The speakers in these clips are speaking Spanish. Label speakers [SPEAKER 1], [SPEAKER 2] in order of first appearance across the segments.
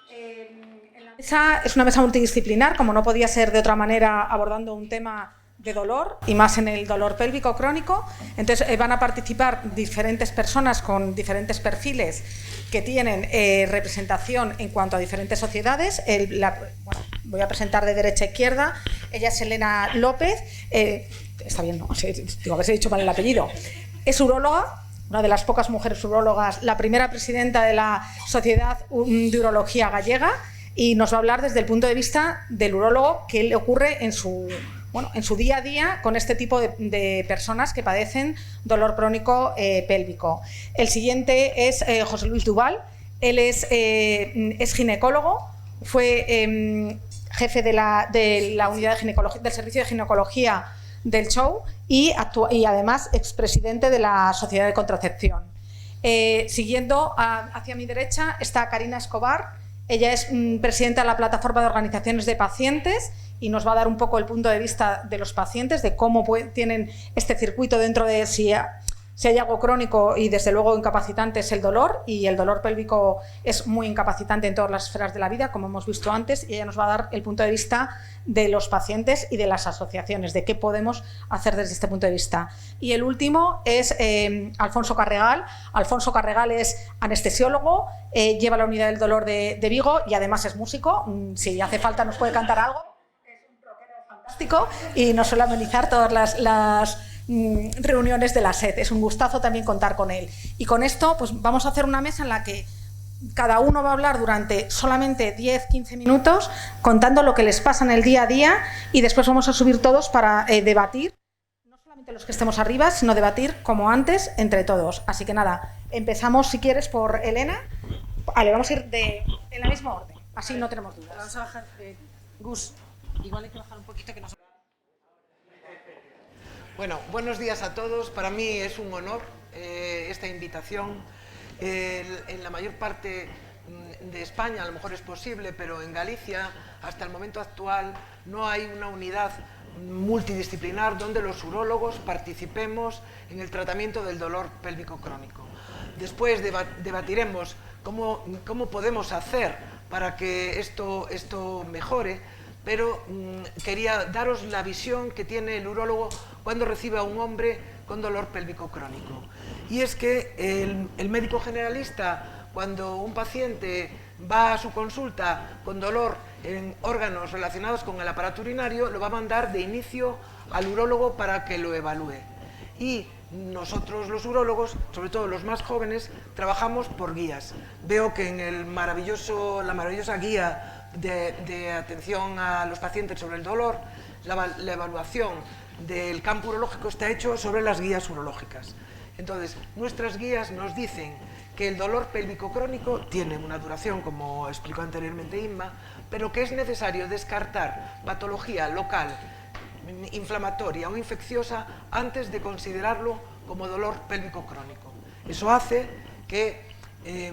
[SPEAKER 1] La mesa es una mesa multidisciplinar, como no podía ser de otra manera, abordando un tema de dolor y más en el dolor pélvico crónico. Entonces van a participar diferentes personas con diferentes perfiles que tienen representación en cuanto a diferentes sociedades. Voy a presentar de derecha a izquierda. Ella es Elena López. Está bien, ¿no? Digo, a ver si he dicho mal el apellido. Es uróloga, una de las pocas mujeres urólogas, la primera presidenta de la Sociedad de Urología Gallega, y nos va a hablar desde el punto de vista del urólogo qué le ocurre en su día a día con este tipo de personas que padecen dolor crónico pélvico. El siguiente es José Luis Duval. Él es ginecólogo, fue jefe de la unidad de ginecología, del servicio de ginecología del CHOU y además expresidente de la Sociedad de Contracepción. Siguiendo hacia mi derecha está Karina Escobar. Ella es presidenta de la Plataforma de Organizaciones de Pacientes y nos va a dar un poco el punto de vista de los pacientes, de cómo tienen este circuito dentro de si hay algo crónico y desde luego incapacitante es el dolor, y el dolor pélvico es muy incapacitante en todas las esferas de la vida, como hemos visto antes, y ella nos va a dar el punto de vista de los pacientes y de las asociaciones, de qué podemos hacer desde este punto de vista. Y el último es Alfonso Carregal. Alfonso Carregal es anestesiólogo, lleva la unidad del dolor de Vigo y además es músico. Si hace falta nos puede cantar algo. Es un rockero fantástico y nos suele amenizar todas las reuniones de la SED. Es un gustazo también contar con él. Y con esto pues vamos a hacer una mesa en la que cada uno va a hablar durante solamente 10-15 minutos contando lo que les pasa en el día a día, y después vamos a subir todos para debatir, no solamente los que estemos arriba, sino debatir como antes entre todos. Así que nada, empezamos si quieres por Elena. Vale, vamos a ir en la misma orden, así no tenemos dudas.
[SPEAKER 2] Vamos a bajar, Gus, igual hay que bajar un poquito que nos...
[SPEAKER 3] Bueno, buenos días a todos. Para mí es un honor esta invitación. En la mayor parte de España a lo mejor es posible, pero en Galicia hasta el momento actual no hay una unidad multidisciplinar donde los urólogos participemos en el tratamiento del dolor pélvico crónico. Después debatiremos cómo podemos hacer para que esto mejore, pero quería daros la visión que tiene el urólogo cuando recibe a un hombre con dolor pélvico crónico. Y es que el médico generalista, cuando un paciente va a su consulta con dolor en órganos relacionados con el aparato urinario, lo va a mandar de inicio al urólogo para que lo evalúe. Y nosotros los urólogos, sobre todo los más jóvenes, trabajamos por guías. Veo que en la maravillosa guía de atención a los pacientes sobre el dolor, la evaluación del campo urológico está hecho sobre las guías urológicas. Entonces, nuestras guías nos dicen que el dolor pélvico crónico tiene una duración, como explicó anteriormente Inma, pero que es necesario descartar patología local, inflamatoria o infecciosa antes de considerarlo como dolor pélvico crónico. Eso hace que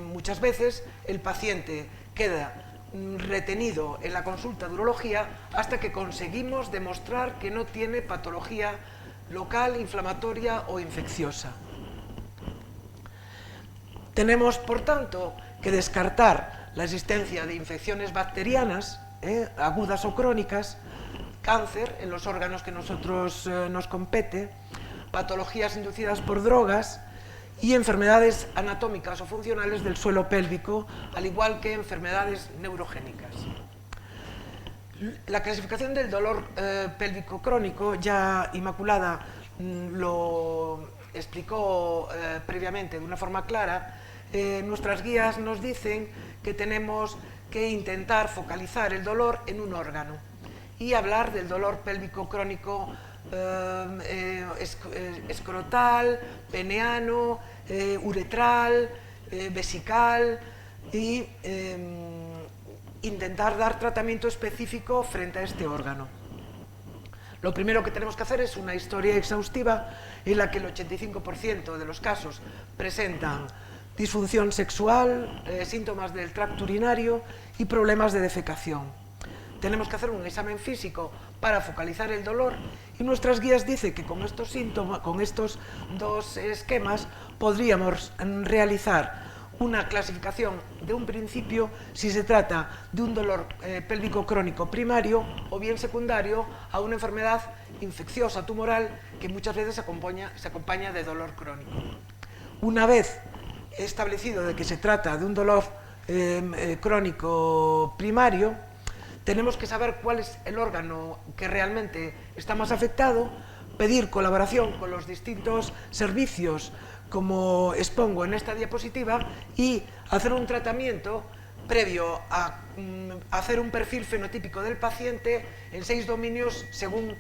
[SPEAKER 3] muchas veces el paciente queda retenido en la consulta de urología hasta que conseguimos demostrar que no tiene patología local, inflamatoria o infecciosa. Tenemos, por tanto, que descartar la existencia de infecciones bacterianas, agudas o crónicas, cáncer en los órganos que nosotros nos compete, patologías inducidas por drogas y enfermedades anatómicas o funcionales del suelo pélvico, al igual que enfermedades neurogénicas. La clasificación del dolor pélvico crónico, ya Inmaculada lo explicó previamente de una forma clara. Nuestras guías nos dicen que tenemos que intentar focalizar el dolor en un órgano y hablar del dolor pélvico crónico escrotal, peneano, uretral, vesical y intentar dar tratamiento específico frente a este órgano. Lo primero que tenemos que hacer es una historia exhaustiva en la que el 85% de los casos presentan disfunción sexual, síntomas del tracto urinario y problemas de defecación. Tenemos que hacer un examen físico para focalizar el dolor y nuestras guías dicen que con estos síntomas, con estos dos esquemas, podríamos realizar una clasificación de un principio si se trata de un dolor pélvico crónico primario o bien secundario a una enfermedad infecciosa tumoral que muchas veces se acompaña de dolor crónico. Una vez establecido de que se trata de un dolor crónico primario, tenemos que saber cuál es el órgano que realmente está más afectado, pedir colaboración con los distintos servicios, como expongo en esta diapositiva, y hacer un tratamiento previo a hacer un perfil fenotípico del paciente en 6 dominios según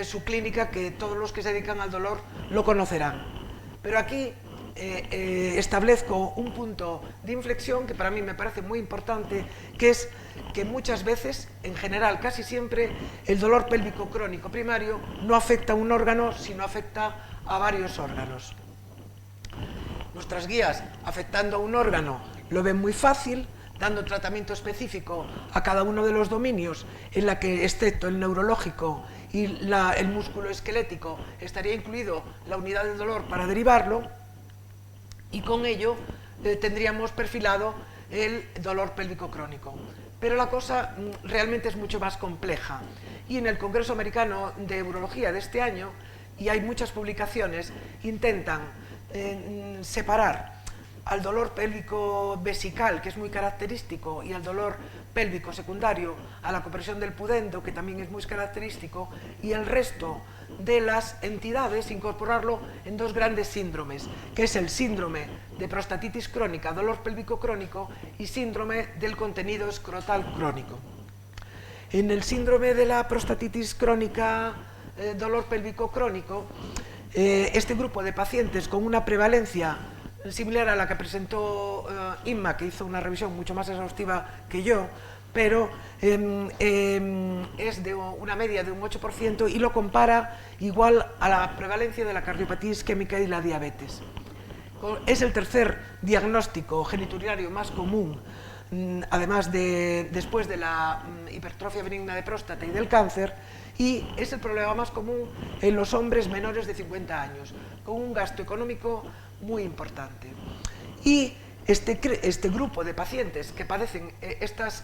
[SPEAKER 3] su clínica, que todos los que se dedican al dolor lo conocerán. Pero aquí establezco un punto de inflexión que para mí me parece muy importante, que es que muchas veces, en general, casi siempre, el dolor pélvico crónico primario no afecta a un órgano, sino afecta a varios órganos. Nuestras guías, afectando a un órgano, lo ven muy fácil, dando tratamiento específico a cada uno de los dominios, en la que, excepto el neurológico y el músculo esquelético, estaría incluido la unidad del dolor para derivarlo, y con ello tendríamos perfilado el dolor pélvico crónico. Pero la cosa realmente es mucho más compleja, y en el Congreso Americano de Urología de este año, y hay muchas publicaciones, intentan separar al dolor pélvico vesical, que es muy característico, y al dolor pélvico secundario, a la compresión del pudendo, que también es muy característico, y el resto de las entidades incorporarlo en 2 grandes síndromes, que es el síndrome de prostatitis crónica, dolor pélvico crónico, y síndrome del contenido escrotal crónico. En el síndrome de la prostatitis crónica, dolor pélvico crónico, este grupo de pacientes con una prevalencia similar a la que presentó Inma, que hizo una revisión mucho más exhaustiva que yo, pero es de una media de un 8% y lo compara igual a la prevalencia de la cardiopatía isquémica y la diabetes. Es el tercer diagnóstico geniturinario más común, además después de la hipertrofia benigna de próstata y del cáncer, y es el problema más común en los hombres menores de 50 años, con un gasto económico muy importante. Y este grupo de pacientes que padecen estas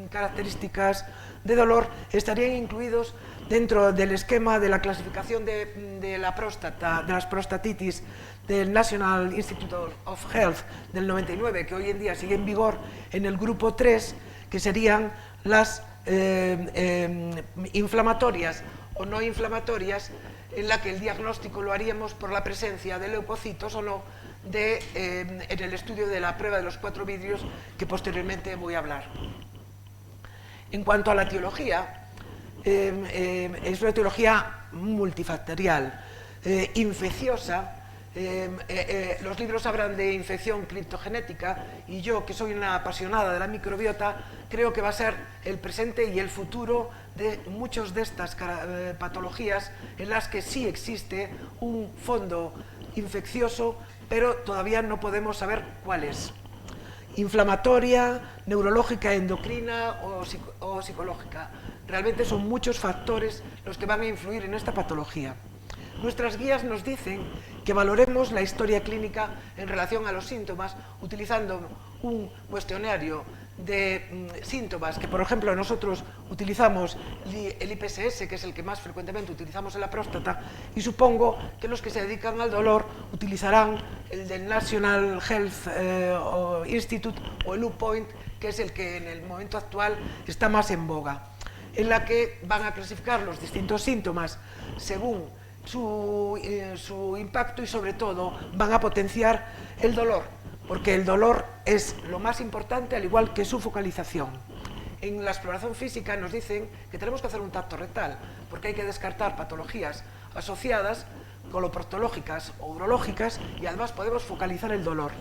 [SPEAKER 3] características de dolor estarían incluidos dentro del esquema de la clasificación de la próstata, de las prostatitis del National Institute of Health del 99, que hoy en día sigue en vigor, en el grupo 3, que serían las inflamatorias o no inflamatorias, en la que el diagnóstico lo haríamos por la presencia de leucocitos o no en el estudio de la prueba de los 4 vidrios, que posteriormente voy a hablar. En cuanto a la etiología, es una etiología multifactorial, infecciosa. Los libros hablan de infección criptogenética, y yo, que soy una apasionada de la microbiota, creo que va a ser el presente y el futuro de muchas de estas patologías en las que sí existe un fondo infeccioso, pero todavía no podemos saber cuál es. Inflamatoria, neurológica, endocrina o psicológica. Realmente son muchos factores los que van a influir en esta patología. Nuestras guías nos dicen que valoremos la historia clínica en relación a los síntomas utilizando un cuestionario de síntomas que, por ejemplo, nosotros utilizamos el IPSS, que es el que más frecuentemente utilizamos en la próstata, y supongo que los que se dedican al dolor utilizarán el del National Health Institute o el U-Point, que es el que en el momento actual está más en boga, en la que van a clasificar los distintos síntomas según su impacto, y sobre todo van a potenciar el dolor, porque el dolor es lo más importante, al igual que su focalización. En la exploración física nos dicen que tenemos que hacer un tacto rectal, porque hay que descartar patologías asociadas, coloproctológicas o urológicas, y además podemos focalizar el dolor.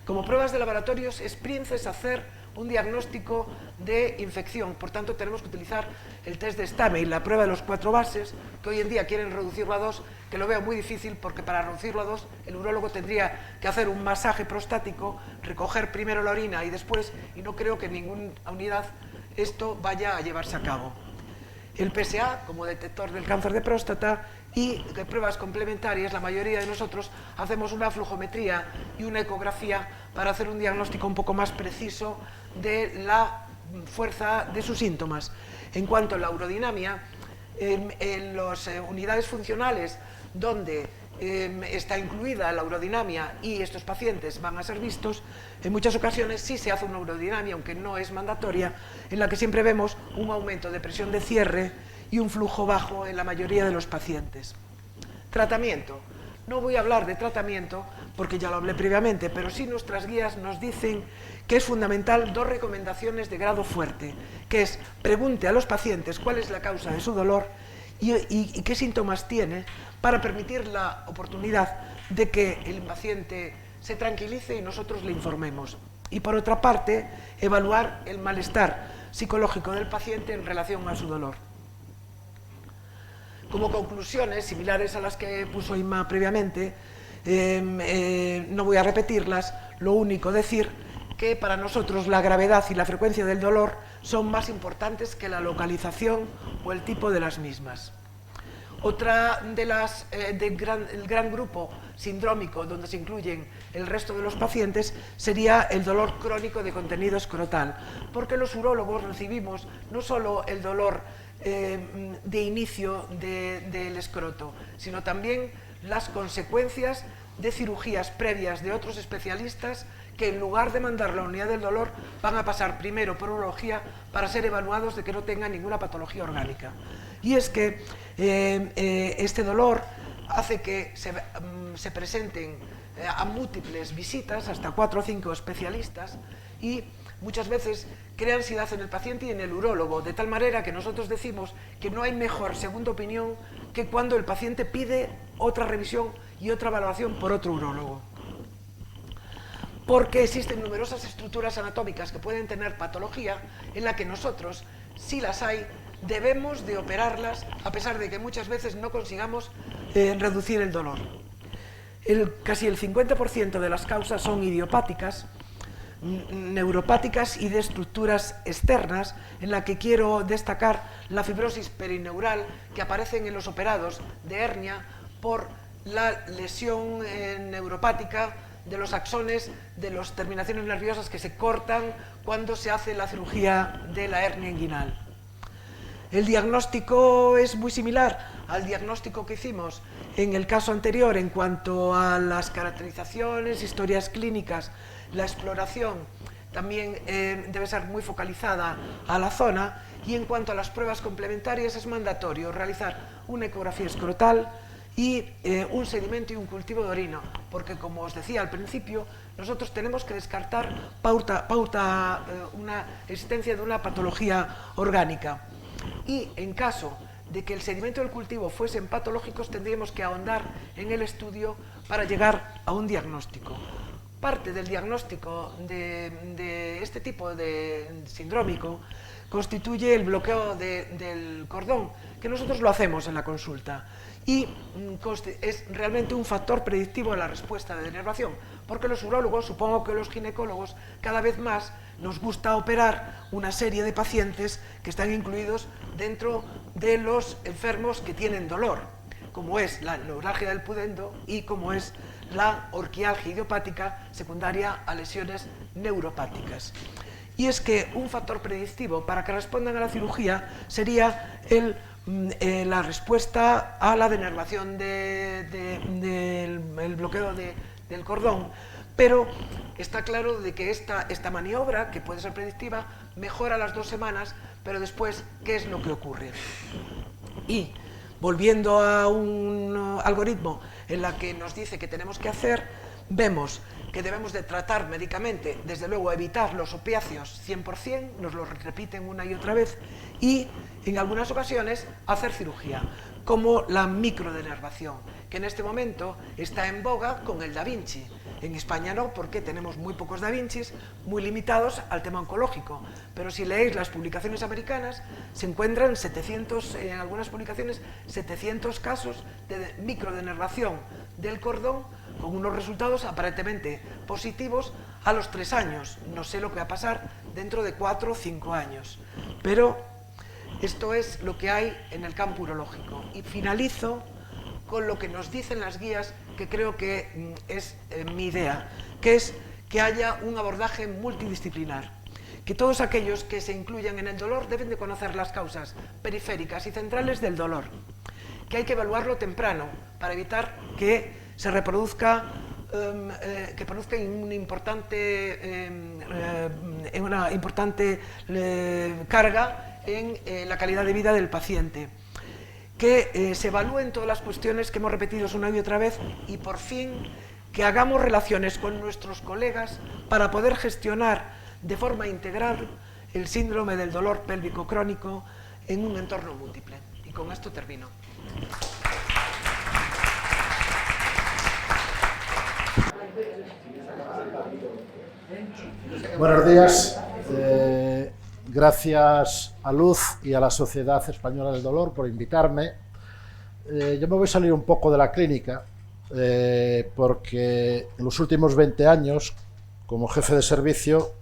[SPEAKER 3] Como pruebas de laboratorios es princes hacer un diagnóstico de infección, por tanto tenemos que utilizar el test de Stamey, la prueba de los 4 bases, que hoy en día quieren reducirlo a 2, que lo veo muy difícil, porque para reducirlo a 2 el urólogo tendría que hacer un masaje prostático, recoger primero la orina y después, y no creo que en ninguna unidad esto vaya a llevarse a cabo. El PSA, como detector del cáncer de próstata, y pruebas complementarias. La mayoría de nosotros hacemos una flujometría y una ecografía para hacer un diagnóstico un poco más preciso de la fuerza de sus síntomas. En cuanto a la urodinamia, en las unidades funcionales donde está incluida la urodinamia y estos pacientes van a ser vistos, en muchas ocasiones sí se hace una urodinamia, aunque no es mandatoria, en la que siempre vemos un aumento de presión de cierre y un flujo bajo en la mayoría de los pacientes. Tratamiento. No voy a hablar de tratamiento porque ya lo hablé previamente, pero sí nuestras guías nos dicen que es fundamental dos recomendaciones de grado fuerte, que es pregunte a los pacientes cuál es la causa de su dolor y qué síntomas tiene, para permitir la oportunidad de que el paciente se tranquilice y nosotros le informemos. Y por otra parte, evaluar el malestar psicológico del paciente en relación a su dolor. Como conclusiones similares a las que puso Inma previamente, no voy a repetirlas, lo único decir que para nosotros la gravedad y la frecuencia del dolor son más importantes que la localización o el tipo de las mismas. Otra de las el gran grupo sindrómico donde se incluyen el resto de los pacientes sería el dolor crónico de contenido escrotal, porque los urólogos recibimos no solo el dolor de inicio del escroto, sino también las consecuencias de cirugías previas de otros especialistas que en lugar de mandar la unidad del dolor van a pasar primero por urología para ser evaluados de que no tengan ninguna patología orgánica. Y es que este dolor hace que se presenten a múltiples visitas, hasta 4 o 5 especialistas, y muchas veces crea ansiedad en el paciente y en el urólogo, de tal manera que nosotros decimos que no hay mejor segunda opinión que cuando el paciente pide otra revisión y otra valoración por otro urólogo. Porque existen numerosas estructuras anatómicas que pueden tener patología en la que nosotros, si las hay, debemos de operarlas a pesar de que muchas veces no consigamos reducir el dolor. Casi el 50% de las causas son idiopáticas, neuropáticas y de estructuras externas, en la que quiero destacar la fibrosis perineural que aparecen en los operados de hernia por la lesión neuropática de los axones de las terminaciones nerviosas que se cortan cuando se hace la cirugía de la hernia inguinal. El diagnóstico es muy similar al diagnóstico que hicimos en el caso anterior en cuanto a las caracterizaciones, historias clínicas. La exploración también debe ser muy focalizada a la zona, y en cuanto a las pruebas complementarias es mandatorio realizar una ecografía escrotal y un sedimento y un cultivo de orina, porque como os decía al principio, nosotros tenemos que descartar una existencia de una patología orgánica. Y en caso de que el sedimento y el cultivo fuesen patológicos, tendríamos que ahondar en el estudio para llegar a un diagnóstico. Parte del diagnóstico de este tipo de sindrómico constituye el bloqueo del cordón, que nosotros lo hacemos en la consulta, y es realmente un factor predictivo de la respuesta de denervación, porque los urólogos, supongo que los ginecólogos, cada vez más nos gusta operar una serie de pacientes que están incluidos dentro de los enfermos que tienen dolor, como es la neuralgia del pudendo y como es la orquialgia idiopática secundaria a lesiones neuropáticas. Y es que un factor predictivo para que respondan a la cirugía sería la respuesta a la denervación del bloqueo del cordón, pero está claro de que esta maniobra, que puede ser predictiva, mejora a las 2 semanas, pero después, ¿qué es lo que ocurre? Y volviendo a un algoritmo en la que nos dice que tenemos que hacer, vemos que debemos de tratar médicamente, desde luego evitar los opiáceos 100%, nos lo repiten una y otra vez, y en algunas ocasiones hacer cirugía, como la microdenervación, que en este momento está en boga con el Da Vinci. En España no, porque tenemos muy pocos Da Vincis, muy limitados al tema oncológico, pero si leéis las publicaciones americanas, se encuentran 700, en algunas publicaciones, 700 casos de microdenervación del cordón, con unos resultados aparentemente positivos a los 3 años. No sé lo que va a pasar dentro de 4 o 5 años, pero esto es lo que hay en el campo urológico. Y finalizo con lo que nos dicen las guías, que creo que es mi idea, que es que haya un abordaje multidisciplinar, que todos aquellos que se incluyan en el dolor deben de conocer las causas periféricas y centrales del dolor, que hay que evaluarlo temprano para evitar que se reproduzca, que produzca una importante carga en la calidad de vida del paciente, que se evalúen todas las cuestiones que hemos repetido una y otra vez y por fin que hagamos relaciones con nuestros colegas para poder gestionar de forma integral el síndrome del dolor pélvico crónico en un entorno múltiple. Y con esto termino.
[SPEAKER 4] Buenos días. Gracias a Luz y a la Sociedad Española del Dolor por invitarme. Yo me voy a salir un poco de la clínica porque en los últimos 20 años, como jefe de servicio,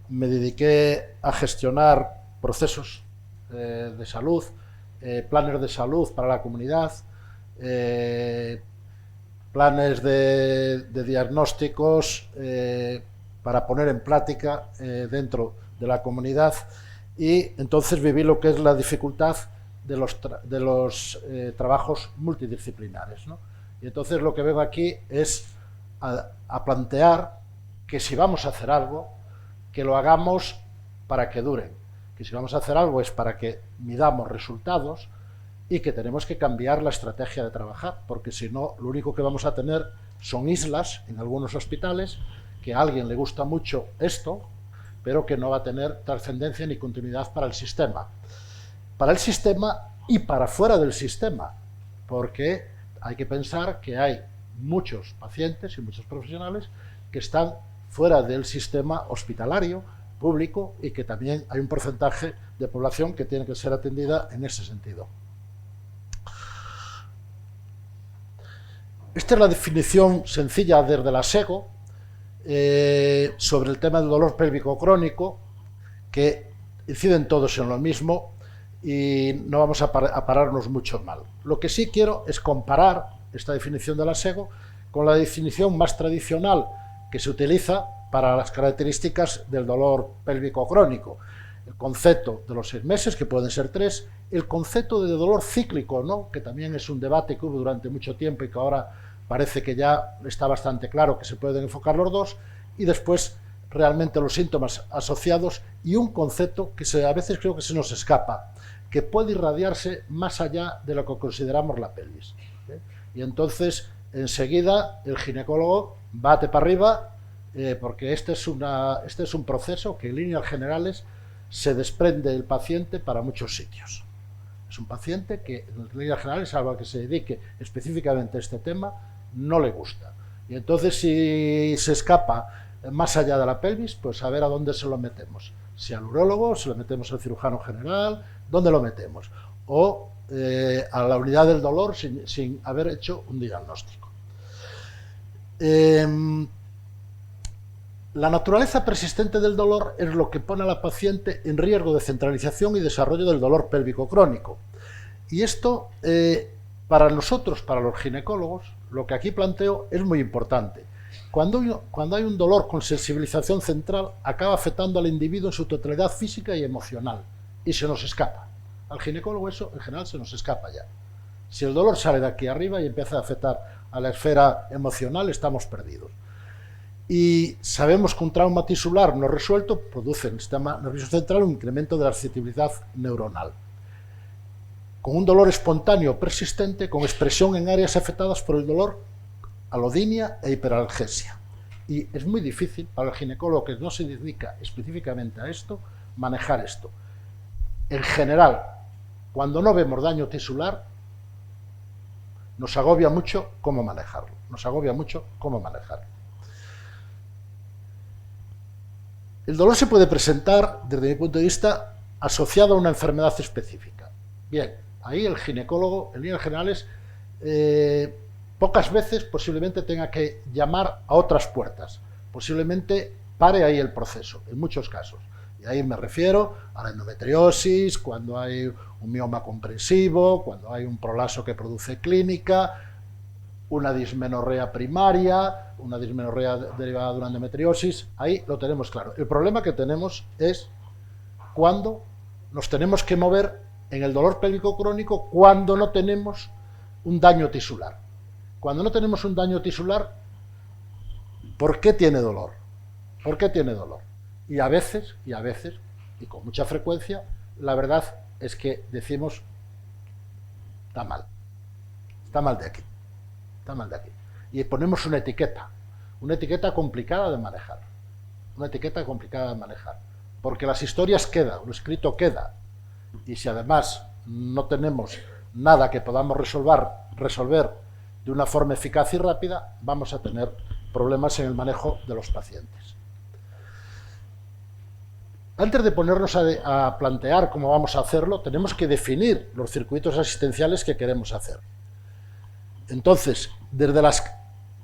[SPEAKER 4] me dediqué a gestionar procesos de salud, planes de salud para la comunidad, planes de diagnósticos para poner en práctica dentro de la comunidad, y entonces viví lo que es la dificultad de los trabajos multidisciplinares, ¿no? Y entonces lo que vengo aquí es a plantear que si vamos a hacer algo, que lo hagamos para que duren, que si vamos a hacer algo es para que midamos resultados y que tenemos que cambiar la estrategia de trabajar, porque si no, lo único que vamos a tener son islas en algunos hospitales, que a alguien le gusta mucho esto, pero que no va a tener trascendencia ni continuidad para el sistema y para fuera del sistema, porque hay que pensar que hay muchos pacientes y muchos profesionales que están fuera del sistema hospitalario público y que también hay un porcentaje de población que tiene que ser atendida en ese sentido. Esta es la definición sencilla desde la SEGO sobre el tema del dolor pélvico crónico, que inciden todos en lo mismo y no vamos a pararnos mucho mal. Lo que sí quiero es comparar esta definición de la SEGO con la definición más tradicional que se utiliza para las características del dolor pélvico crónico. El concepto de los 6 meses, que pueden ser 3, el concepto de dolor cíclico, ¿no?, que también es un debate que hubo durante mucho tiempo y que ahora parece que ya está bastante claro que se pueden enfocar los dos, y después realmente los síntomas asociados y un concepto que a veces creo que se nos escapa, que puede irradiarse más allá de lo que consideramos la pelvis, ¿eh? Y entonces enseguida el ginecólogo bate para arriba porque este es un proceso que en líneas generales se desprende del paciente para muchos sitios. Es un paciente que en líneas generales, salvo a que se dedique específicamente a este tema, no le gusta. Y entonces si se escapa más allá de la pelvis, pues a ver a dónde se lo metemos. Si al urólogo, si lo metemos al cirujano general, ¿dónde lo metemos? O a la unidad del dolor sin haber hecho un diagnóstico. La naturaleza persistente del dolor es lo que pone a la paciente en riesgo de centralización y desarrollo del dolor pélvico crónico. Y esto, para nosotros, para los ginecólogos, lo que aquí planteo es muy importante. Cuando hay un dolor con sensibilización central, acaba afectando al individuo en su totalidad física y emocional, y se nos escapa. Al ginecólogo eso, en general, se nos escapa ya. Si el dolor sale de aquí arriba y empieza a afectar a la esfera emocional, estamos perdidos. Y sabemos que un trauma tisular no resuelto produce en el sistema nervioso central un incremento de la excitabilidad neuronal, con un dolor espontáneo persistente con expresión en áreas afectadas por el dolor, alodinia e hiperalgesia. Y es muy difícil para el ginecólogo que no se dedica específicamente a esto, manejar esto. En general, cuando no vemos daño tisular, nos agobia mucho cómo manejarlo. El dolor se puede presentar, desde mi punto de vista, asociado a una enfermedad específica. Bien, ahí el ginecólogo, en líneas generales, pocas veces posiblemente tenga que llamar a otras puertas. Posiblemente pare ahí el proceso, en muchos casos. Y Y ahí me refiero a la endometriosis, cuando hay un mioma comprensivo, cuando hay un prolaso que produce clínica, una dismenorrea primaria, una dismenorrea derivada de una endometriosis. Ahí lo tenemos claro. El problema que tenemos es cuando nos tenemos que mover en el dolor pélvico crónico cuando no tenemos un daño tisular. Cuando no tenemos un daño tisular, ¿por qué tiene dolor? ¿Por qué tiene dolor? Y a veces, y con mucha frecuencia, la verdad es que decimos, está mal de aquí, está mal de aquí. Y ponemos una etiqueta complicada de manejar, porque las historias quedan, lo escrito queda, y si además no tenemos nada que podamos resolver de una forma eficaz y rápida, vamos a tener problemas en el manejo de los pacientes. Antes de ponernos a plantear cómo vamos a hacerlo, tenemos que definir los circuitos asistenciales que queremos hacer. Entonces,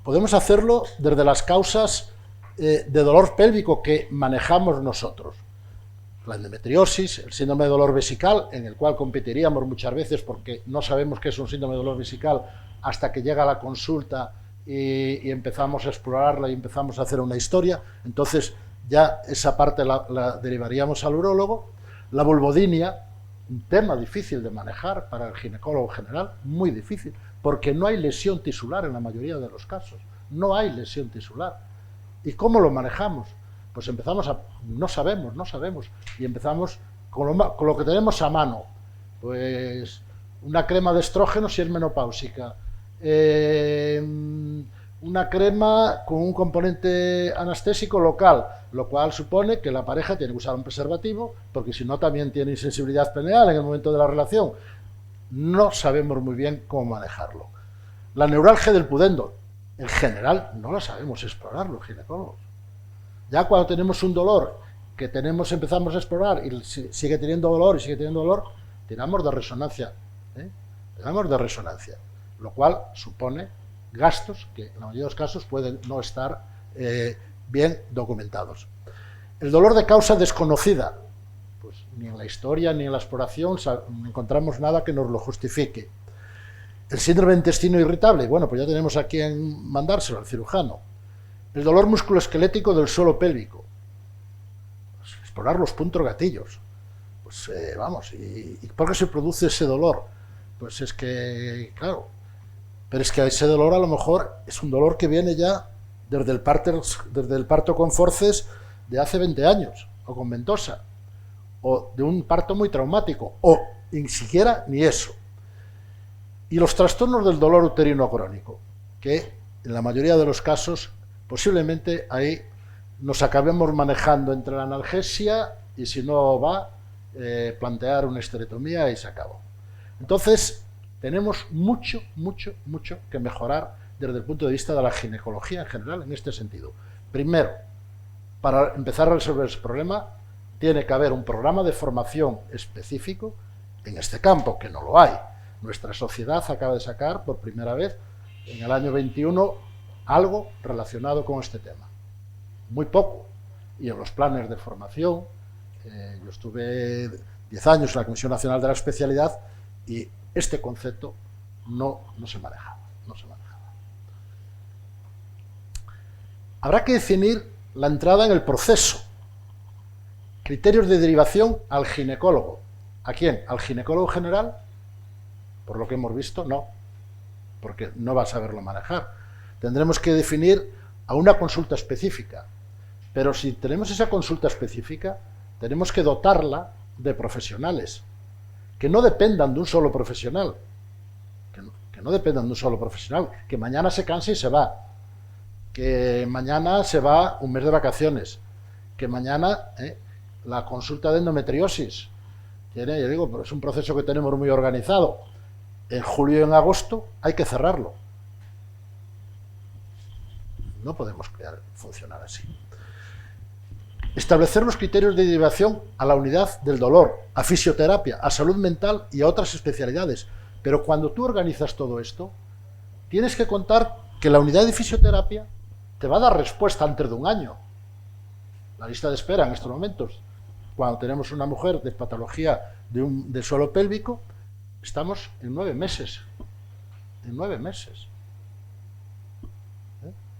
[SPEAKER 4] podemos hacerlo desde las causas de dolor pélvico que manejamos nosotros. La endometriosis, el síndrome de dolor vesical, en el cual competiríamos muchas veces porque no sabemos qué es un síndrome de dolor vesical hasta que llega la consulta y empezamos a explorarla y empezamos a hacer una historia. Entonces, ya esa parte la derivaríamos al urólogo. La vulvodinia, un tema difícil de manejar para el ginecólogo general, muy difícil, porque no hay lesión tisular en la mayoría de los casos, no hay lesión tisular. ¿Y cómo lo manejamos? Pues no sabemos, y empezamos con lo que tenemos a mano, pues una crema de estrógeno si es menopáusica, una crema con un componente anestésico local, lo cual supone que la pareja tiene que usar un preservativo, porque si no también tiene insensibilidad peneal en el momento de la relación. No sabemos muy bien cómo manejarlo. La neuralgia del pudendo, en general, no la sabemos explorar los ginecólogos. Ya cuando tenemos un dolor que empezamos a explorar y sigue teniendo dolor, tiramos de resonancia. Tiramos de resonancia, lo cual supone gastos que en la mayoría de los casos pueden no estar bien documentados. El dolor de causa desconocida, pues ni en la historia ni en la exploración encontramos nada que nos lo justifique. El síndrome de intestino irritable, bueno, pues ya tenemos a quien mandárselo, al cirujano. El dolor musculoesquelético del suelo pélvico, pues explorar los puntos gatillos. Pues ¿y por qué se produce ese dolor? Pues es que, claro, pero es que ese dolor a lo mejor es un dolor que viene ya desde el parto con forceps de hace 20 años, o con ventosa, o de un parto muy traumático, o ni siquiera ni eso. Y los trastornos del dolor uterino crónico, que en la mayoría de los casos posiblemente ahí nos acabemos manejando entre la analgesia y, si no va, plantear una esterectomía y se acabó. Entonces, tenemos mucho que mejorar desde el punto de vista de la ginecología en general en este sentido. Primero, para empezar a resolver ese problema, tiene que haber un programa de formación específico en este campo, que no lo hay. Nuestra sociedad acaba de sacar por primera vez en el año 21 algo relacionado con este tema. Muy poco. Y en los planes de formación, yo estuve 10 años en la Comisión Nacional de la Especialidad y este concepto no se manejaba. Habrá que definir la entrada en el proceso. Criterios de derivación al ginecólogo. ¿A quién? ¿Al ginecólogo general? Por lo que hemos visto, no, porque no va a saberlo manejar. Tendremos que definir a una consulta específica, pero si tenemos esa consulta específica, tenemos que dotarla de profesionales, que no dependan de un solo profesional, que mañana se canse y se va, que mañana se va un mes de vacaciones, que mañana la consulta de endometriosis, yo digo, pero es un proceso que tenemos muy organizado. En julio y en agosto hay que cerrarlo. No podemos funcionar así. Establecer los criterios de derivación a la unidad del dolor, a fisioterapia, a salud mental y a otras especialidades. Pero cuando tú organizas todo esto, tienes que contar que la unidad de fisioterapia te va a dar respuesta antes de un año. La lista de espera en estos momentos Cuando tenemos una mujer de patología del suelo pélvico, estamos en 9 meses. En 9 meses.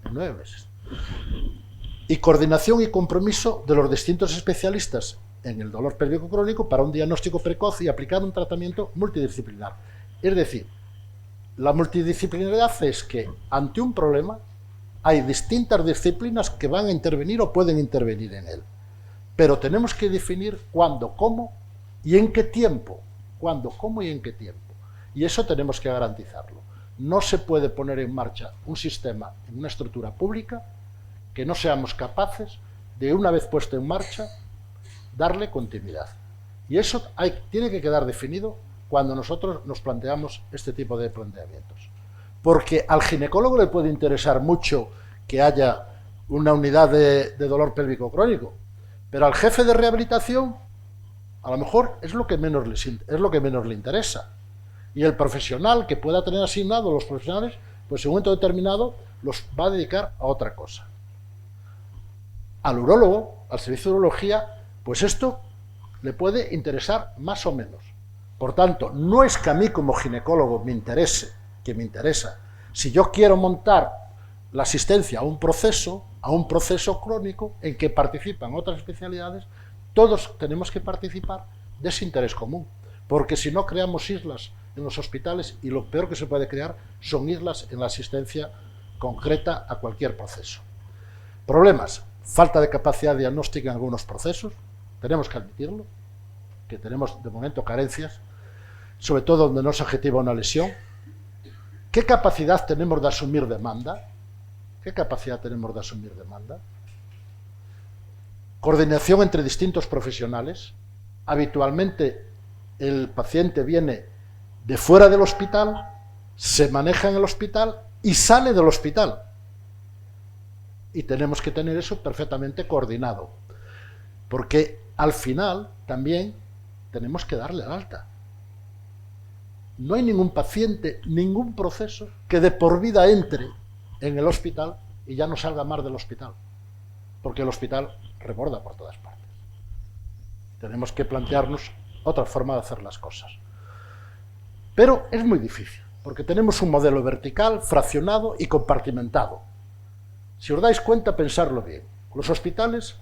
[SPEAKER 4] En 9 meses. Y coordinación y compromiso de los distintos especialistas en el dolor pélvico crónico para un diagnóstico precoz y aplicar un tratamiento multidisciplinar. Es decir, la multidisciplinaridad es que ante un problema hay distintas disciplinas que van a intervenir o pueden intervenir en él. Pero tenemos que definir cuándo, cómo y en qué tiempo. Cuándo, cómo y en qué tiempo. Y eso tenemos que garantizarlo. No se puede poner en marcha un sistema en una estructura pública que no seamos capaces de, una vez puesto en marcha, darle continuidad. Y eso tiene que quedar definido cuando nosotros nos planteamos este tipo de planteamientos. Porque al ginecólogo le puede interesar mucho que haya una unidad de dolor pélvico crónico, pero al jefe de rehabilitación a lo mejor es lo que menos le interesa. Y el profesional que pueda tener asignado, los profesionales, pues en un momento determinado los va a dedicar a otra cosa. Al urólogo, al servicio de urología, pues esto le puede interesar más o menos. Por tanto, no es que a mí como ginecólogo me interesa. Si yo quiero montar la asistencia a un proceso crónico en que participan otras especialidades, todos tenemos que participar de ese interés común. Porque si no, creamos islas en los hospitales y lo peor que se puede crear son islas en la asistencia concreta a cualquier proceso. Problemas: falta de capacidad diagnóstica en algunos procesos, tenemos que admitirlo, que tenemos de momento carencias, sobre todo donde no se objetiva una lesión. ¿Qué capacidad tenemos de asumir demanda? Coordinación entre distintos profesionales. Habitualmente el paciente viene de fuera del hospital, se maneja en el hospital y sale del hospital. Y tenemos que tener eso perfectamente coordinado. Porque al final también tenemos que darle el alta. No hay ningún paciente, ningún proceso que de por vida entre en el hospital y ya no salga más del hospital. Porque el hospital reborda por todas partes. Tenemos que plantearnos otra forma de hacer las cosas. Pero es muy difícil, porque tenemos un modelo vertical, fraccionado y compartimentado. Si os dais cuenta, pensarlo bien. Los hospitales,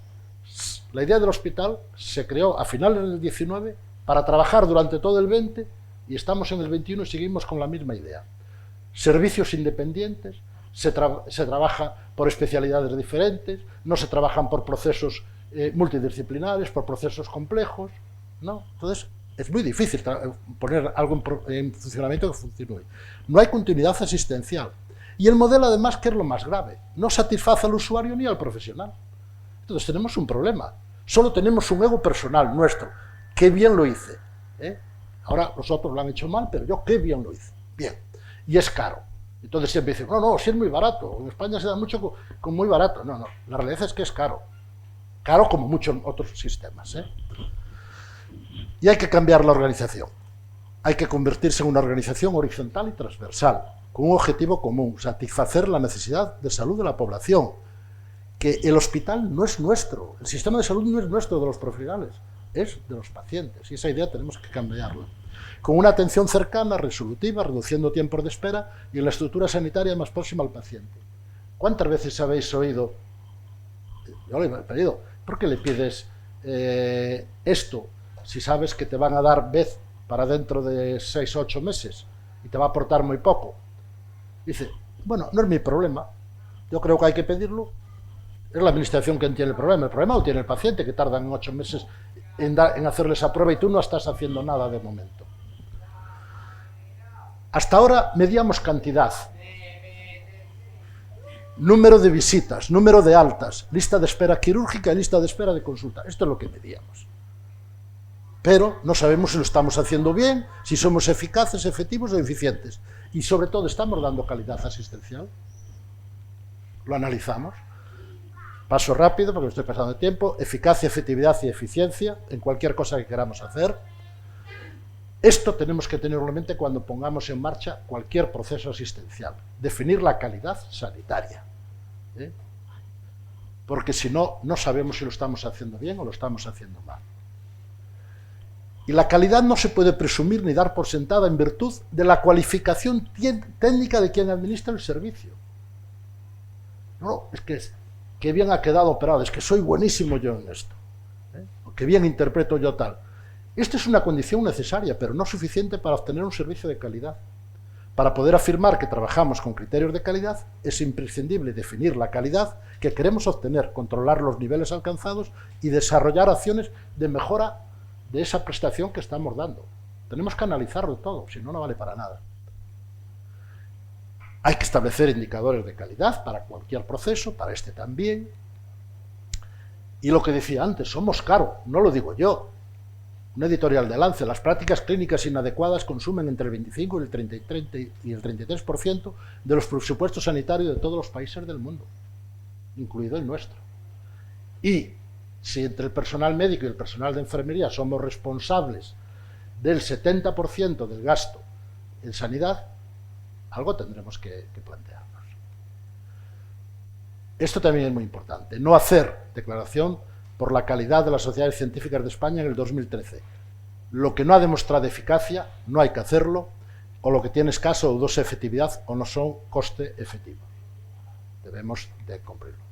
[SPEAKER 4] la idea del hospital se creó a finales del 19 para trabajar durante todo el 20 y estamos en el 21 y seguimos con la misma idea. Servicios independientes, se trabaja por especialidades diferentes, no se trabajan por procesos multidisciplinares, por procesos complejos, ¿no? Entonces, es muy difícil poner algo en funcionamiento que funcione. No hay continuidad asistencial. Y el modelo, además, que es lo más grave, no satisface al usuario ni al profesional. Entonces tenemos un problema. Solo tenemos un ego personal nuestro. ¡Qué bien lo hice! Ahora los otros lo han hecho mal, pero yo qué bien lo hice. Bien. Y es caro. Entonces siempre dicen, no, si es muy barato. En España se da mucho con muy barato. No, la realidad es que es caro. Caro como muchos otros sistemas. Y hay que cambiar la organización. Hay que convertirse en una organización horizontal y transversal, con un objetivo común: satisfacer la necesidad de salud de la población. Que el hospital no es nuestro, el sistema de salud no es nuestro de los profesionales, es de los pacientes, y esa idea tenemos que cambiarla. Con una atención cercana, resolutiva, reduciendo tiempos de espera y en la estructura sanitaria más próxima al paciente. ¿Cuántas veces habéis oído? Yo le he pedido, ¿por qué le pides esto si sabes que te van a dar vez para dentro de 6 o 8 meses y te va a aportar muy poco? Dice, bueno, no es mi problema, yo creo que hay que pedirlo. Es la administración quien tiene el problema lo tiene el paciente, que tardan 8 meses en hacerle esa prueba y tú no estás haciendo nada de momento. Hasta ahora medíamos cantidad, número de visitas, número de altas, lista de espera quirúrgica y lista de espera de consulta. Esto es lo que medíamos. Pero no sabemos si lo estamos haciendo bien, si somos eficaces, efectivos o eficientes. Y sobre todo, ¿estamos dando calidad asistencial? Lo analizamos. Paso rápido, porque me estoy pasando de tiempo. Eficacia, efectividad y eficiencia en cualquier cosa que queramos hacer. Esto tenemos que tenerlo en mente cuando pongamos en marcha cualquier proceso asistencial. Definir la calidad sanitaria. Porque si no, no sabemos si lo estamos haciendo bien o lo estamos haciendo mal. Y la calidad no se puede presumir ni dar por sentada en virtud de la cualificación técnica de quien administra el servicio. No, es que bien ha quedado operado, es que soy buenísimo yo en esto, o que bien interpreto yo tal. Esta es una condición necesaria, pero no suficiente para obtener un servicio de calidad. Para poder afirmar que trabajamos con criterios de calidad, es imprescindible definir la calidad que queremos obtener, controlar los niveles alcanzados y desarrollar acciones de mejora de esa prestación que estamos dando. Tenemos que analizarlo todo, si no, no vale para nada. Hay que establecer indicadores de calidad para cualquier proceso, para este también. Y lo que decía antes, somos caros, no lo digo yo. Una editorial de Lance, las prácticas clínicas inadecuadas consumen entre el 25 y el 33% de los presupuestos sanitarios de todos los países del mundo, incluido el nuestro. Y si entre el personal médico y el personal de enfermería somos responsables del 70% del gasto en sanidad, algo tendremos que plantearnos. Esto también es muy importante, no hacer declaración por la calidad de las sociedades científicas de España en el 2013. Lo que no ha demostrado eficacia, no hay que hacerlo, o lo que tiene escasa o dudosa efectividad o no son coste efectivo. Debemos de cumplirlo.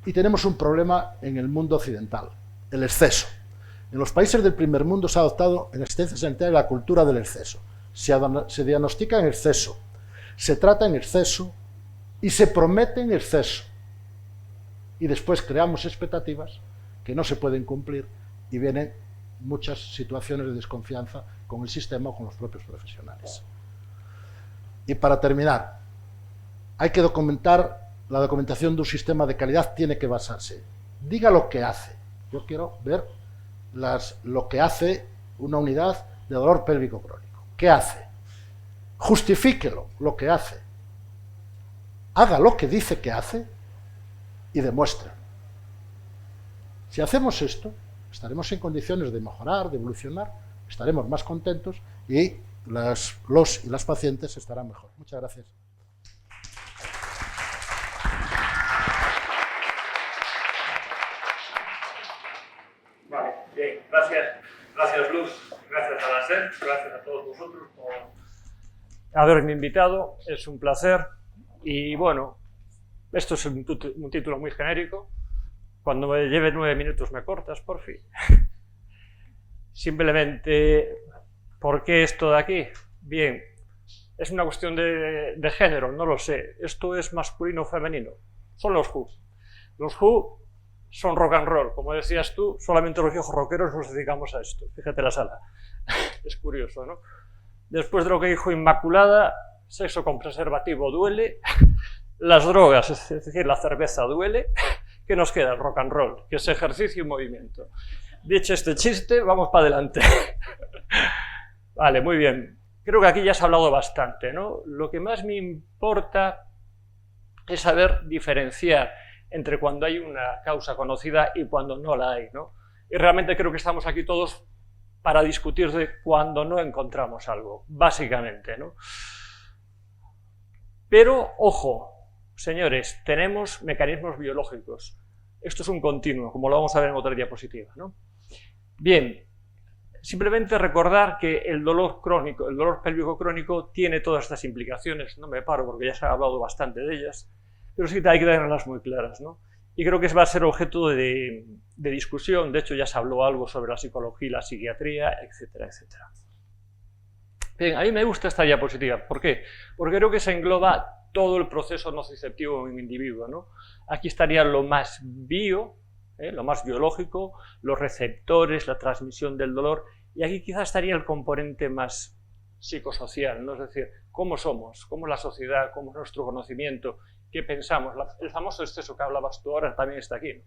[SPEAKER 4] Y tenemos un problema en el mundo occidental, el exceso. En los países del primer mundo se ha adoptado en asistencia sanitaria la cultura del exceso. Se diagnostica en exceso, se trata en exceso y se promete en exceso. Y después creamos expectativas que no se pueden cumplir y vienen muchas situaciones de desconfianza con el sistema o con los propios profesionales. Y para terminar, hay que documentar. La documentación de un sistema de calidad tiene que basarse. Diga lo que hace. Yo quiero ver lo que hace una unidad de dolor pélvico crónico. ¿Qué hace? Justifíquelo, lo que hace. Haga lo que dice que hace y demuestre. Si hacemos esto, estaremos en condiciones de mejorar, de evolucionar, estaremos más contentos y los y las pacientes estarán mejor. Muchas gracias.
[SPEAKER 5] Vale, bien, gracias Luz, gracias a la SER, gracias a todos vosotros por haberme invitado, es un placer y bueno, esto es un título muy genérico, cuando me lleve 9 minutos me cortas, por fin. Simplemente, ¿por qué esto de aquí? Bien, es una cuestión de género, no lo sé, esto es masculino o femenino, son los Who. Los Who son rock and roll, como decías tú, solamente los viejos rockeros nos dedicamos a esto, fíjate la sala, es curioso, ¿no? Después de lo que dijo Inmaculada, sexo con preservativo duele, las drogas, es decir, la cerveza duele, ¿qué nos queda? El rock and roll, que es ejercicio y movimiento. Dicho este chiste, vamos para adelante. Vale, muy bien, creo que aquí ya se ha hablado bastante, ¿no? Lo que más me importa es saber diferenciar entre cuando hay una causa conocida y cuando no la hay, ¿no? Y realmente creo que estamos aquí todos para discutir de cuando no encontramos algo, básicamente, ¿no? Pero, ojo, señores, tenemos mecanismos biológicos. Esto es un continuo, como lo vamos a ver en otra diapositiva, ¿no? Bien, simplemente recordar que el dolor crónico, el dolor pélvico crónico tiene todas estas implicaciones, no me paro porque ya se ha hablado bastante de ellas, pero sí hay que tenerlas muy claras, ¿no? Y creo que va a ser objeto de discusión, de hecho ya se habló algo sobre la psicología y la psiquiatría, etcétera, etcétera. Bien, a mí me gusta esta diapositiva, ¿por qué? Porque creo que se engloba todo el proceso nociceptivo en un individuo, ¿no? Aquí estaría lo más lo más biológico, los receptores, la transmisión del dolor, y aquí quizás estaría el componente más psicosocial, ¿no? Es decir, cómo somos, cómo es la sociedad, cómo es nuestro conocimiento, qué pensamos. El famoso exceso que hablabas tú ahora también está aquí, ¿no?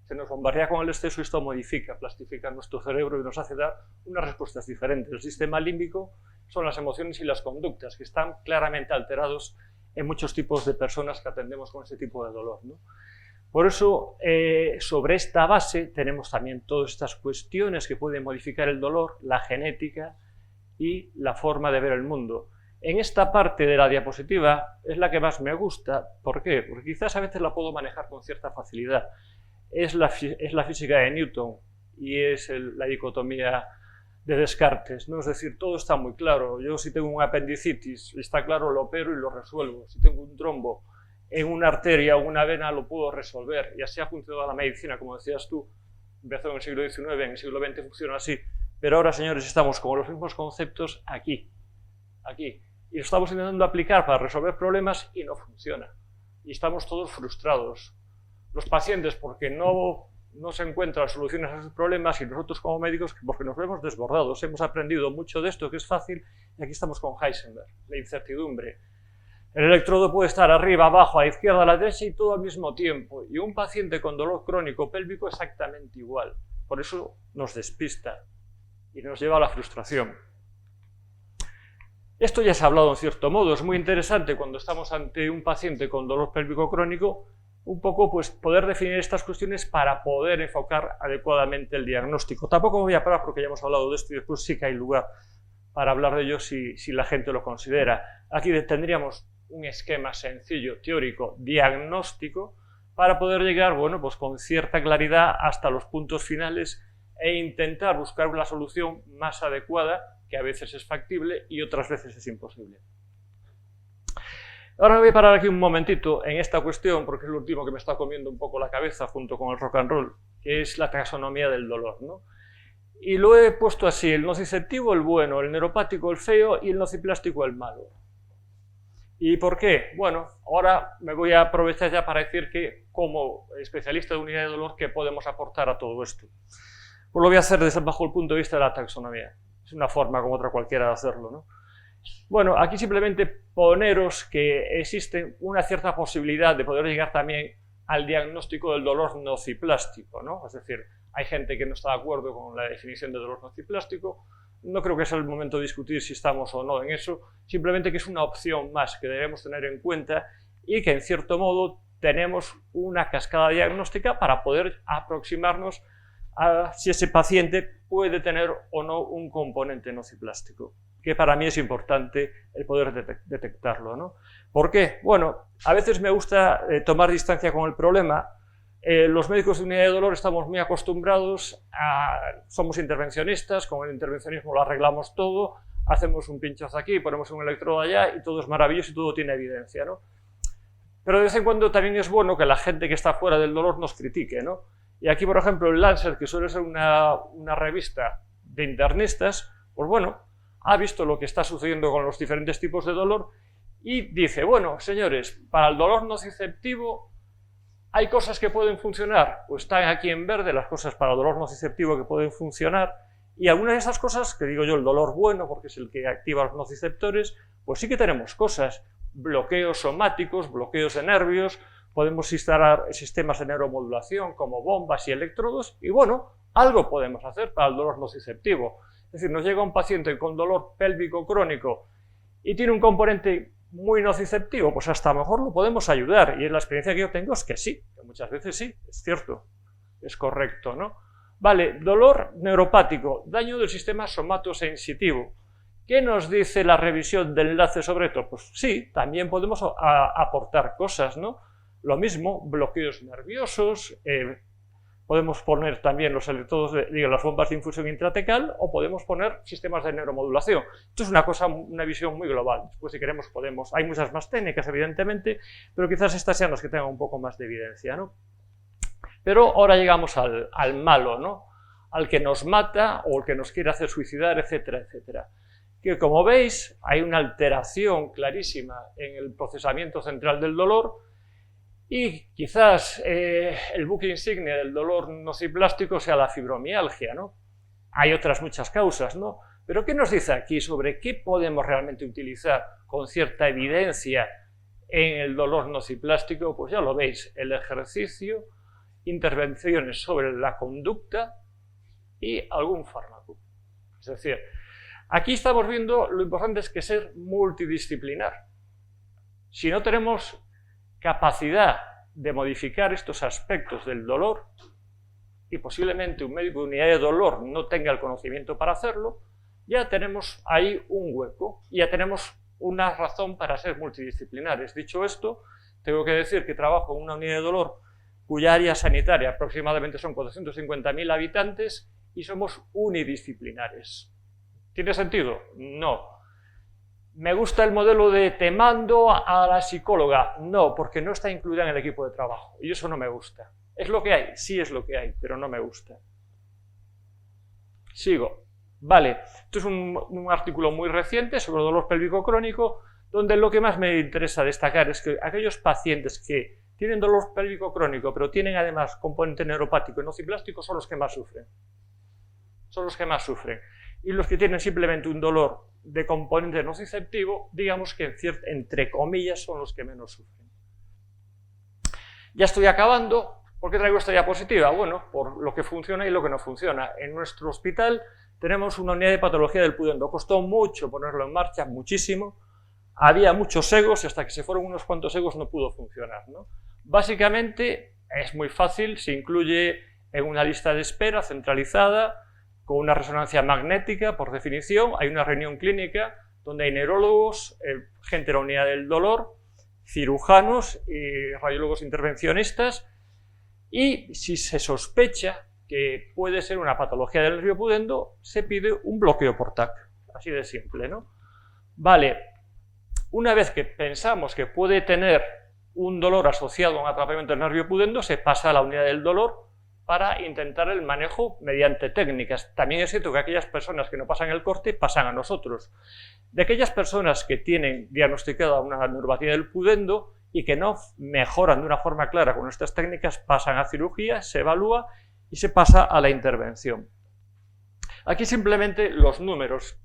[SPEAKER 5] Se nos bombardea con el exceso y esto modifica, plastifica nuestro cerebro y nos hace dar unas respuestas diferentes. El sistema límbico son las emociones y las conductas que están claramente alterados en muchos tipos de personas que atendemos con este tipo de dolor, ¿no? Por eso, sobre esta base tenemos también todas estas cuestiones que pueden modificar el dolor, la genética y la forma de ver el mundo. En esta parte de la diapositiva es la que más me gusta. ¿Por qué? Porque quizás a veces la puedo manejar con cierta facilidad. Es la física de Newton y es la dicotomía de Descartes, ¿no? Es decir, todo está muy claro. Yo si tengo un apendicitis, está claro, lo opero y lo resuelvo. Si tengo un trombo en una arteria o una vena, lo puedo resolver. Y así ha funcionado la medicina, como decías tú. Empezó en el siglo XIX, en el siglo XX funciona así. Pero ahora, señores, estamos con los mismos conceptos aquí. Y lo estamos intentando aplicar para resolver problemas y no funciona. Y estamos todos frustrados. Los pacientes porque no se encuentran soluciones a sus problemas, y nosotros como médicos porque nos vemos desbordados. Hemos aprendido mucho de esto que es fácil, y aquí estamos con Heisenberg, la incertidumbre. El electrodo puede estar arriba, abajo, a la izquierda, a la derecha y todo al mismo tiempo. Y un paciente con dolor crónico pélvico exactamente igual. Por eso nos despista y nos lleva a la frustración. Esto ya se ha hablado en cierto modo. Es muy interesante cuando estamos ante un paciente con dolor pélvico crónico, un poco pues poder definir estas cuestiones para poder enfocar adecuadamente el diagnóstico. Tampoco me voy a parar porque ya hemos hablado de esto y después sí que hay lugar para hablar de ello si la gente lo considera. Aquí tendríamos un esquema sencillo, teórico, diagnóstico, para poder llegar, bueno, pues con cierta claridad hasta los puntos finales e intentar buscar una solución más adecuada, que a veces es factible y otras veces es imposible. Ahora me voy a parar aquí un momentito en esta cuestión, porque es lo último que me está comiendo un poco la cabeza junto con el rock and roll, que es la taxonomía del dolor, ¿no? Y lo he puesto así: el nociceptivo el bueno, el neuropático el feo y el nociplástico el malo. ¿Y por qué? Bueno, ahora me voy a aprovechar ya para decir que, como especialista de unidad de dolor, ¿qué podemos aportar a todo esto? Pues lo voy a hacer bajo el punto de vista de la taxonomía. Es una forma como otra cualquiera de hacerlo, ¿no? Bueno, aquí simplemente poneros que existe una cierta posibilidad de poder llegar también al diagnóstico del dolor nociplástico, ¿no? Es decir, hay gente que no está de acuerdo con la definición de dolor nociplástico. No creo que sea el momento de discutir si estamos o no en eso, simplemente que es una opción más que debemos tener en cuenta y que en cierto modo tenemos una cascada diagnóstica para poder aproximarnos a si ese paciente puede tener o no un componente nociplástico, que para mí es importante el poder detectarlo, ¿no? ¿Por qué? Bueno, a veces me gusta tomar distancia con el problema. Los médicos de unidad de dolor estamos muy acostumbrados somos intervencionistas, con el intervencionismo lo arreglamos todo, hacemos un pinchazo aquí, ponemos un electrodo allá y todo es maravilloso y todo tiene evidencia, ¿no? Pero de vez en cuando también es bueno que la gente que está fuera del dolor nos critique, ¿no? Y aquí, por ejemplo, el Lancet, que suele ser una revista de internistas, pues bueno, ha visto lo que está sucediendo con los diferentes tipos de dolor y dice, bueno, señores, para el dolor nociceptivo hay cosas que pueden funcionar, pues están aquí en verde las cosas para el dolor nociceptivo que pueden funcionar, y algunas de esas cosas, que digo yo el dolor bueno, porque es el que activa los nociceptores, pues sí que tenemos cosas, bloqueos somáticos, bloqueos de nervios, podemos instalar sistemas de neuromodulación como bombas y electrodos, y bueno, algo podemos hacer para el dolor nociceptivo. Es decir, nos llega un paciente con dolor pélvico crónico y tiene un componente muy nociceptivo, pues hasta mejor lo podemos ayudar, y la experiencia que yo tengo es que sí, que muchas veces sí, es cierto, es correcto, ¿no? Vale, dolor neuropático, daño del sistema somatosensitivo. ¿Qué nos dice la revisión del enlace sobre esto? Pues sí, también podemos aportar cosas, ¿no? Lo mismo, bloqueos nerviosos, podemos poner también los electrodos, las bombas de infusión intratecal, o podemos poner sistemas de neuromodulación. Esto es una visión muy global. Después, si queremos, podemos. Hay muchas más técnicas, evidentemente, pero quizás estas sean las que tengan un poco más de evidencia, ¿no? Pero ahora llegamos al malo, ¿no? Al que nos mata o el que nos quiere hacer suicidar, etcétera, etcétera. Que, como veis, hay una alteración clarísima en el procesamiento central del dolor. Y quizás el buque insignia del dolor nociplástico sea la fibromialgia, ¿no? Hay otras muchas causas, ¿no? Pero ¿qué nos dice aquí sobre qué podemos realmente utilizar con cierta evidencia en el dolor nociplástico? Pues ya lo veis, el ejercicio, intervenciones sobre la conducta y algún fármaco. Es decir, aquí estamos viendo lo importante es que ser multidisciplinar. Si no tenemos capacidad de modificar estos aspectos del dolor, y posiblemente un médico de unidad de dolor no tenga el conocimiento para hacerlo, ya tenemos ahí un hueco, y ya tenemos una razón para ser multidisciplinares. Dicho esto, tengo que decir que trabajo en una unidad de dolor cuya área sanitaria aproximadamente son 450.000 habitantes y somos unidisciplinares. ¿Tiene sentido? No. ¿Me gusta el modelo de te mando a la psicóloga? No, porque no está incluida en el equipo de trabajo. Y eso no me gusta. ¿Es lo que hay? Sí es lo que hay, pero no me gusta. Sigo. Vale, esto es un artículo muy reciente sobre dolor pélvico crónico, donde lo que más me interesa destacar es que aquellos pacientes que tienen dolor pélvico crónico, pero tienen además componente neuropático y nociplástico, son los que más sufren. Son los que más sufren. Y los que tienen simplemente un dolor de componente nociceptivo, digamos que entre comillas son los que menos sufren. Ya estoy acabando. ¿Por qué traigo esta diapositiva? Bueno, por lo que funciona y lo que no funciona. En nuestro hospital tenemos una unidad de patología del pudendo. Costó mucho ponerlo en marcha, muchísimo. Había muchos egos y hasta que se fueron unos cuantos egos no pudo funcionar, ¿no? Básicamente es muy fácil, se incluye en una lista de espera centralizada con una resonancia magnética, por definición. Hay una reunión clínica donde hay neurólogos, gente de la unidad del dolor, cirujanos y radiólogos intervencionistas, y si se sospecha que puede ser una patología del nervio pudendo, se pide un bloqueo por TAC, así de simple, ¿no? Vale, una vez que pensamos que puede tener un dolor asociado a un atrapamiento del nervio pudendo, se pasa a la unidad del dolor para intentar el manejo mediante técnicas. También es cierto que aquellas personas que no pasan el corte pasan a nosotros. De aquellas personas que tienen diagnosticada una neuropatía del pudendo y que no mejoran de una forma clara con estas técnicas, pasan a cirugía, se evalúa y se pasa a la intervención. Aquí simplemente los números.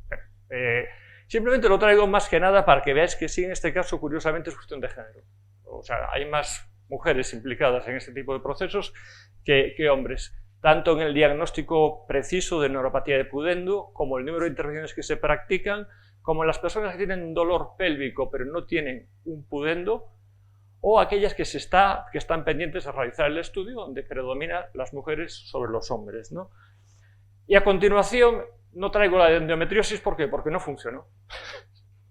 [SPEAKER 5] Simplemente lo traigo más que nada para que veáis que sí, en este caso, curiosamente, es cuestión de género. O sea, hay más mujeres implicadas en este tipo de procesos que hombres, tanto en el diagnóstico preciso de neuropatía de pudendo, como el número de intervenciones que se practican, como en las personas que tienen dolor pélvico pero no tienen un pudendo, o aquellas que están pendientes de realizar el estudio, donde predominan las mujeres sobre los hombres, ¿no? Y a continuación, no traigo la endometriosis, ¿por qué? Porque no funcionó.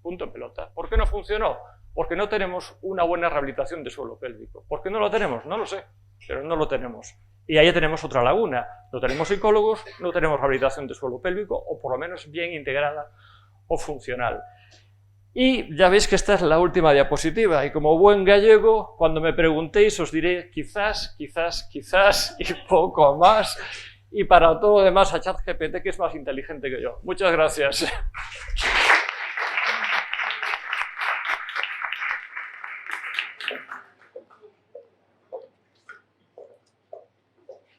[SPEAKER 5] Punto en pelota. ¿Por qué no funcionó? Porque no tenemos una buena rehabilitación de suelo pélvico. ¿Por qué no lo tenemos? No lo sé, pero no lo tenemos. Y ahí tenemos otra laguna. No tenemos psicólogos, no tenemos rehabilitación de suelo pélvico, o por lo menos bien integrada o funcional. Y ya veis que esta es la última diapositiva, y como buen gallego, cuando me preguntéis os diré quizás, quizás, quizás y poco más, y para todo lo demás a ChatGPT, que es más inteligente que yo. Muchas gracias.